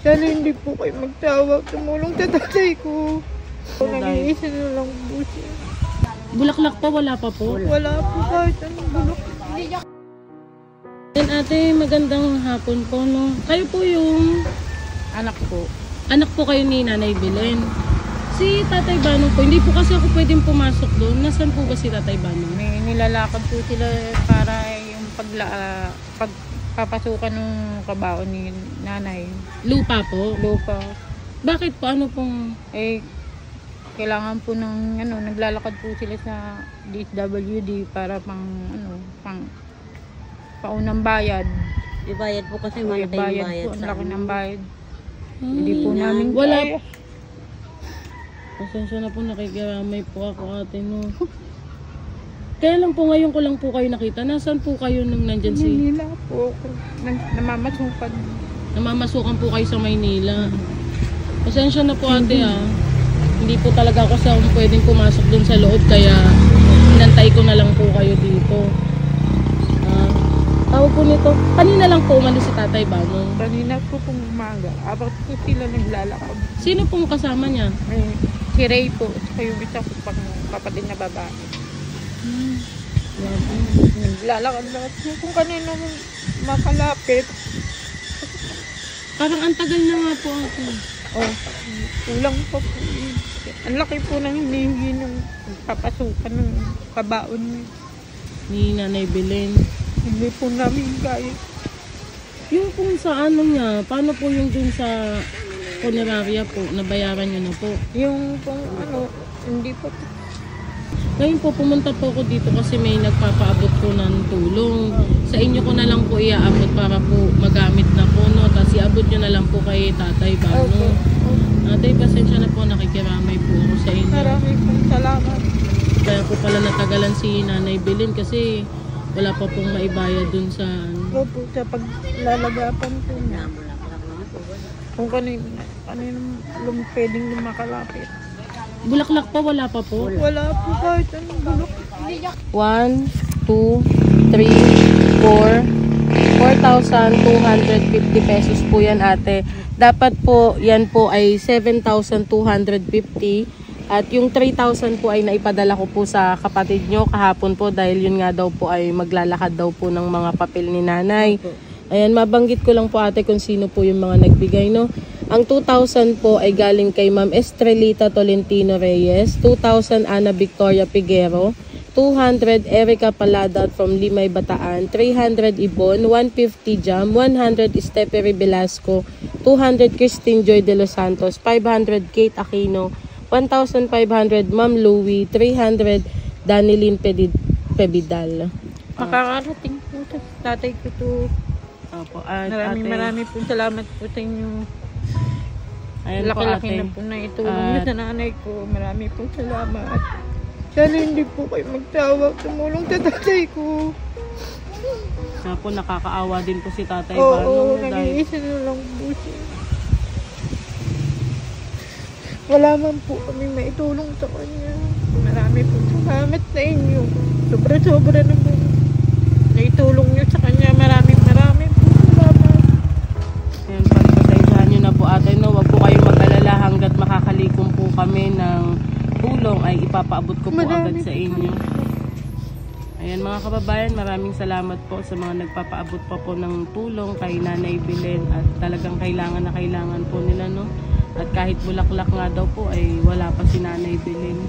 Sana hindi po kayo magtawag. Tumulong sa tatay ko. Nag-iisa na lang po siya. Bulaklak pa, wala pa po? Wala po kahit anong bulok. Then ate, magandang hapon po, no? Kayo po yung Anak po. anak po kayo ni Nanay Belen. Si Tatay Banong po, hindi po kasi ako pwedeng pumasok doon. Nasaan po ba si Tatay Banong? May nilalakad po sila para yung pagpapasukan ng kabaon ni nanay. Lupa po? Lupa. Bakit po? Ano pong... Kailangan po ng naglalakad po sila sa DSWD para pang paunang bayad. Ibayad po kasi malaki yung bayad po, ang sa laki ng bayad. Hmm, Hindi po namin wala. kaya. Pasensya na po, nakikiramay po ako ate, no? Kaya lang po, ngayon ko lang po kayo nakita. Nasaan po kayo nung nandyan si... Maynila po ako. Namamasukan. Namamasukan po kayo sa Maynila. Pasensya na po ate, Hindi po talaga ako sa pwedeng pumasok dun sa loob, kaya inantay ko na lang po kayo dito. Tawag po nito, kanina lang po umalis si Tatay Banong. Kanina po pong umaga. Abang po sila naglalakad. Sino pong kasama niya? Si Ray po. Yung isa ko pang kapatid na babae. Naglalakad-lakad po kung kanina makalapit. Parang ang tagal na nga po ate. Kulang pa po. Ang laki po ng hinihingi ng papasukan ng kabaon niya. Ni Nanay Belen. Hindi po namin kaya. Yung kung sa ano niya, paano po yung dun sa funeraria po, nabayaran niyo na po? Yung pong hindi po. Ngayon po, pumunta po ako dito kasi may nagpapaabot po ng tulong. Sa inyo ko na lang po iaabot para po magamit na po, no? Tapos iabot nyo na lang po kay Tatay Banong. Tatay, pasensya na po, nakikiramay po ako sa inyo. Maraming pong salamat. Kaya po pala natagalan si Nanay Belen kasi wala pa pong maibayad dun sa... Opo, sa paglalagapan po niya. Kung kanina pwedeng lumakalapit. Bulaklak pa, wala pa po? Wala po kahit anong bulok. 1, 2, 3, 4, 4,250 pesos po yan ate. Dapat po yan po ay 7,250 at yung 3,000 po ay naipadala ko po sa kapatid nyo kahapon po dahil yun nga daw po ay maglalakad daw po ng mga papel ni nanay. Ayan, mabanggit ko lang po ate kung sino po yung mga nagbigay, no? Ang 2,000 po ay galing kay Ma'am Estrelita Tolentino Reyes, 2,000 Ana Victoria Piguero, 200 Erica Palada from Limay Bataan, 300 Ibon, 150 Jam, 100 Steppery Velasco, 200 Christine Joy de los Santos, 500 Kate Aquino, 1,500 Ma'am Louie, 300 Danilyn Pebidal. Makakarating po sa tatay ko to. Opo, Maraming po salamat po sa inyo. Ayan Laki-laki na po na itulong niyo sa nanay ko. Marami po salamat. Sana hindi po kayo magtawag. Tumulong sa tatay ko. Kaya po nakakaawa din po si Tatay Oo, Banong. nag-iisa na lang po siya. Wala man po kami maitulong sa kanya. Marami po salamat sa inyo. Sobra-sobra na po naitulong niyo sa kanya. Maraming po salamat. Ayan, pagpasensyahan nyo na po ate, no? Huwag po kayong mag-alala hanggat makakalikom po kami ng tulong ay ipapaabot ko po agad sa inyo. Ayan mga kababayan, maraming salamat po sa mga nagpapaabot pa po ng tulong kay Nanay Belen at talagang kailangan na kailangan po nila, no? At kahit bulaklak nga daw po ay wala pa si Nanay Belen.